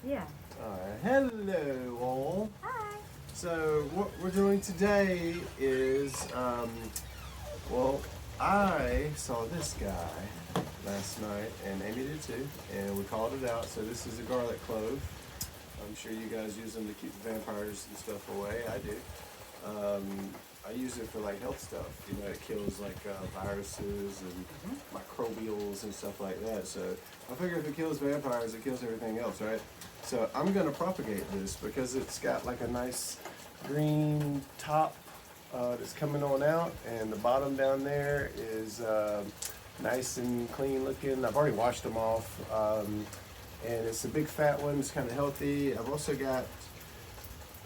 Yeah. Alright, hello all. Hi. So what we're doing today is, well, I saw this guy last night, and Amy did too, and we called it out. So this is a garlic clove. I'm sure you guys use them to keep the vampires and stuff away. I do. I use it for like health stuff. You know, it kills like viruses and microbials and stuff like that. So I figure if it kills vampires, it kills everything else, right? So I'm gonna propagate this because it's got like a nice green top that's coming on out, and the bottom down there is nice and clean looking. I've already washed them off, and it's a big fat one. It's kind of healthy. I've also got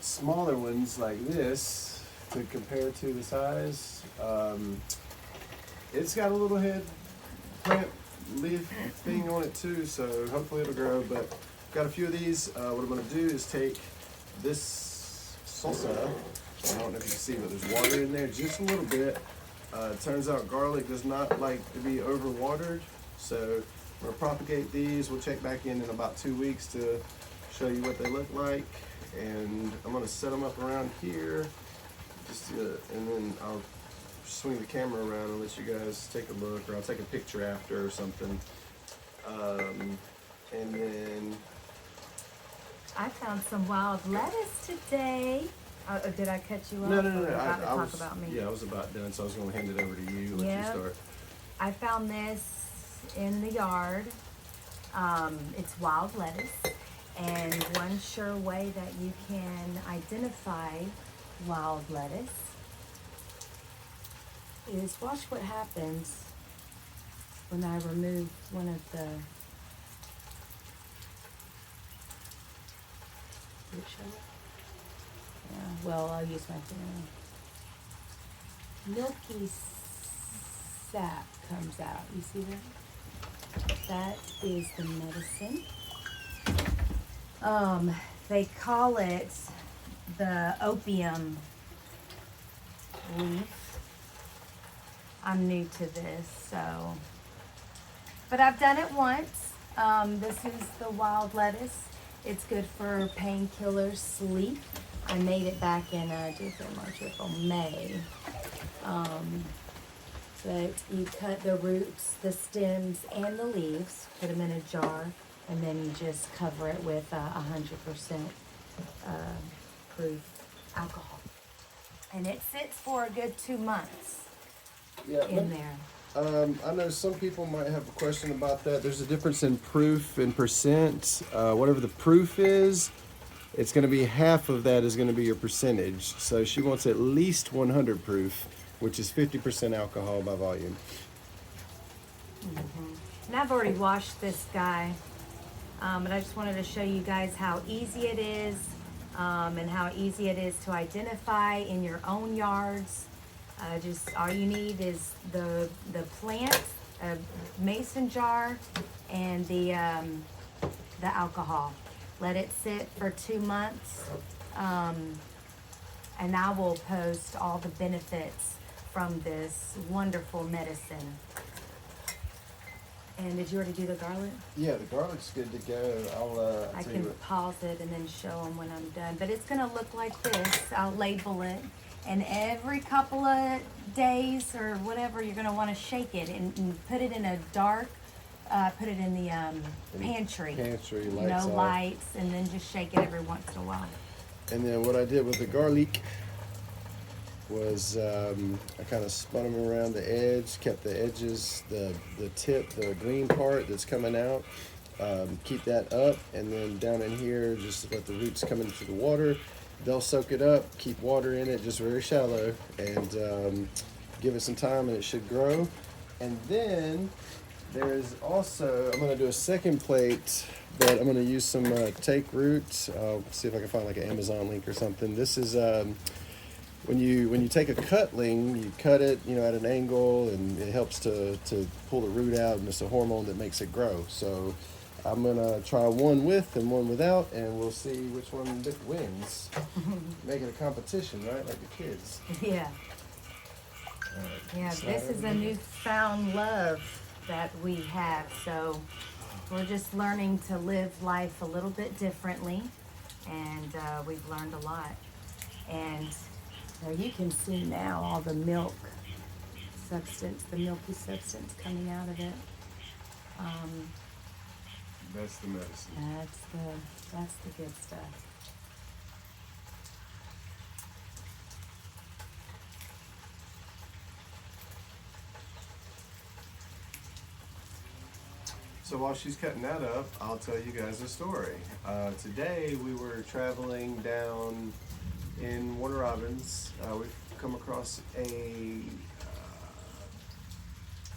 smaller ones like this to compare to the size. It's got a little head plant leaf thing on it too, so hopefully it'll grow. But got a few of these. What I'm going to do is take this salsa. I don't know if you can see, but there's water in there just a little bit. It turns out garlic does not like to be overwatered, so we're going to propagate these. We'll check back in about 2 weeks to show you what they look like, and I'm going to set them up around here, and then I'll swing the camera around and let you guys take a look, or I'll take a picture after or something. And then I found some wild lettuce today. Did I cut you off? no. Or about to I talk was about me? Yeah, I was about done, so I was going to hand it over to you. Let you start. I found this in the yard. It's wild lettuce, and one sure way that you can identify wild lettuce is watch what happens when I remove one of the well, I'll use my finger. Milky sap comes out. You see that? That is the medicine. They call it the opium leaf. I'm new to this, so. But I've done it once. This is the wild lettuce. It's good for painkillers, sleep. I made it back in March, April, May. But you cut the roots, the stems, and the leaves, put them in a jar, and then you just cover it with 100% proof alcohol. And it sits for a good 2 months in there. I know some people might have a question about that. There's a difference in proof and percent. Whatever the proof is, it's going to be half of that is going to be your percentage. So she wants at least 100 proof, which is 50% alcohol by volume. And I've already washed this guy, but I just wanted to show you guys how easy it is, and how easy it is to identify in your own yards. Just all you need is the plant, a mason jar, and the alcohol. Let it sit for 2 months, and I will post all the benefits from this wonderful medicine. And did you already do the garlic? Yeah, the garlic's good to go. I can pause it and then show them when I'm done. But it's going to look like this. I'll label it. And every couple of days or whatever, you're going to want to shake it and put it in a dark, put it in the pantry. Pantry, lights You know, off. lights, and then just shake it every once in a while. And then what I did with the garlic was I kind of spun them around the edge, kept the edges, the tip, the green part that's coming out, keep that up, and then down in here, just let the roots come into the water. They'll soak it up, keep water in it, just very shallow, and give it some time and it should grow. And then there's also, I'm going to do a second plate, but I'm going to use some take root. I'll see if I can find like an Amazon link or something. This is when you take a cutling, you cut it, you know, at an angle, and it helps to pull the root out, and it's a hormone that makes it grow. So I'm gonna try one with and one without, and we'll see which one wins. Make it a competition, right? Like the kids. Yeah. Right. Yeah, Slide this is a everything. newfound love that we have. So we're just learning to live life a little bit differently, and we've learned a lot. And you can see now all the milk substance, the milky substance coming out of it. That's the medicine. That's the good stuff. So while she's cutting that up, I'll tell you guys a story. Today we were traveling down in Warner Robins. We've come across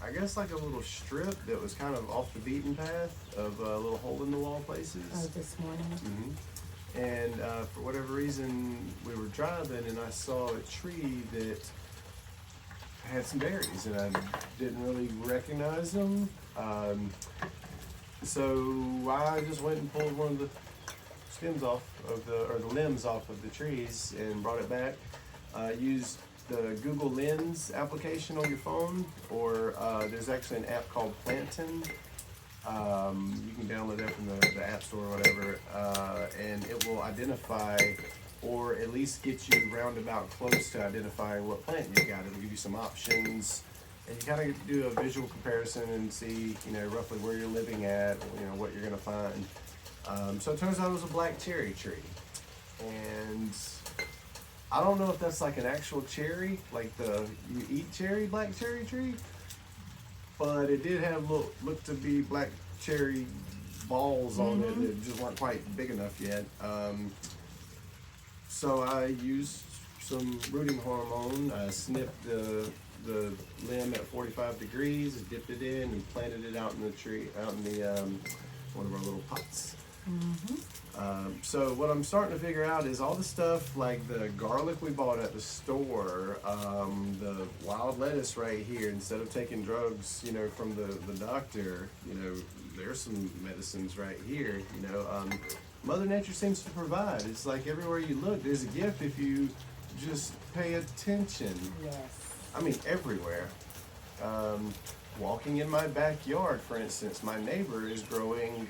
I guess like a little strip that was kind of off the beaten path of little hole in the wall places. Oh, this morning. Mm-hmm. And for whatever reason, we were driving and I saw a tree that had some berries and I didn't really recognize them. So I just went and pulled one of the stems off of or the limbs off of the trees and brought it back. Used the Google Lens application on your phone, or there's actually an app called Plantain. You can download that from the App Store or whatever, and it will identify or at least get you roundabout close to identifying what plant you got. It'll give you some options, and you kind of do a visual comparison and see, roughly where you're living at, what you're gonna find. So it turns out it was a black cherry tree, and I don't know if that's like an actual cherry, like you eat cherry, black cherry tree, but it did have look to be black cherry balls on it that just weren't quite big enough yet. So I used some rooting hormone. I snipped the limb at 45 degrees, dipped it in, and planted it out in the tree, out in the one of our little pots. So what I'm starting to figure out is all the stuff like the garlic we bought at the store, the wild lettuce right here, instead of taking drugs, from the doctor, there's some medicines right here, Mother Nature seems to provide. It's like everywhere you look, there's a gift if you just pay attention. Yes. I mean, everywhere. Walking in my backyard, for instance, my neighbor is growing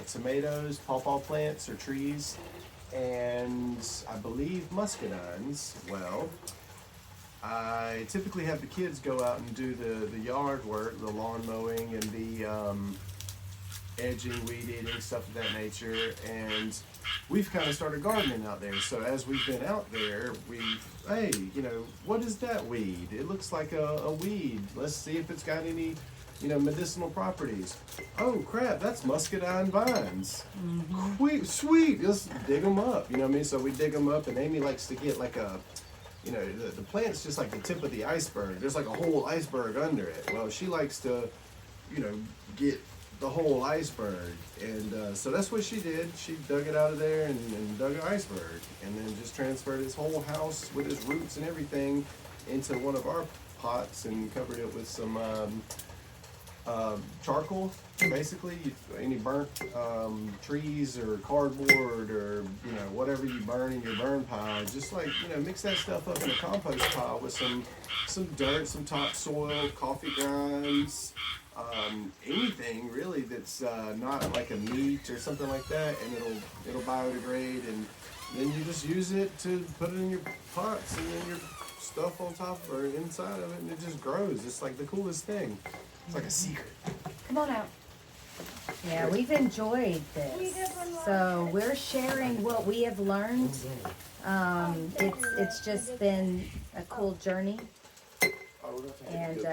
tomatoes, pawpaw plants or trees, and I believe muscadines. Well, I typically have the kids go out and do the yard work, the lawn mowing and the edging, weed eating, stuff of that nature, and we've kind of started gardening out there. So as we've been out there, hey, what is that weed? It looks like a weed. Let's see if it's got any, medicinal properties. Oh crap, that's muscadine vines. Sweet, let's dig them up. You know what I mean? So we dig them up, and Amy likes to get like the plant's just like the tip of the iceberg. There's like a whole iceberg under it. Well, she likes to, get the whole iceberg, and so that's what she did. She dug it out of there and dug an iceberg, and then just transferred his whole house with his roots and everything into one of our pots and covered it with some charcoal. Basically, any burnt trees or cardboard or whatever you burn in your burn pile, just like mix that stuff up in a compost pile with some dirt, some topsoil, coffee grinds. Anything really that's not like a meat or something like that, and it'll biodegrade, and then you just use it to put it in your pots, and then your stuff on top or inside of it, and it just grows. It's like the coolest thing. It's like a secret. Come on out. Yeah, we've enjoyed this. So we're sharing what we have learned. It's just been a cool journey, and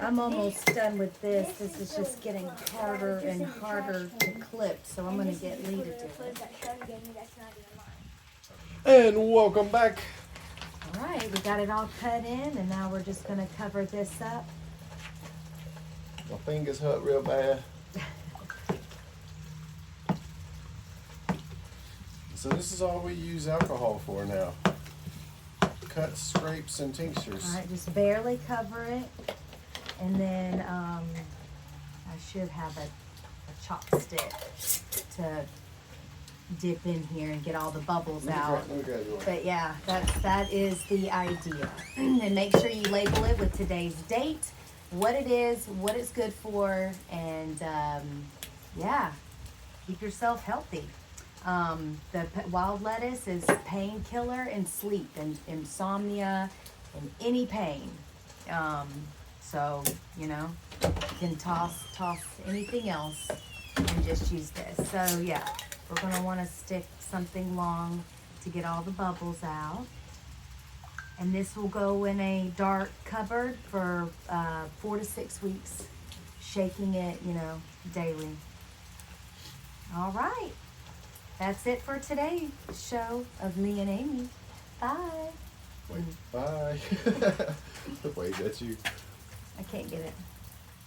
I'm almost done with this. This is just getting harder and harder to clip, so I'm going to get Lee to do it. And welcome back. All right, we got it all cut in, and now we're just going to cover this up. My fingers hurt real bad. So this is all we use alcohol for now. Cuts, scrapes, and tinctures. All right, just barely cover it, and then I should have a chopstick to dip in here and get all the bubbles out. But yeah, that is the idea. And make sure you label it with today's date what it is, what it's good for, and yeah, keep yourself healthy. Wild lettuce is painkiller and sleep and insomnia and any pain. So, you know, you can toss anything else and just use this. So yeah, we're gonna wanna stick something long to get all the bubbles out. And this will go in a dark cupboard for 4 to 6 weeks, shaking it, you know, daily. All right. That's it for today's show of me and Amy. Bye. Wait, bye. Wait, that's you. I can't get it.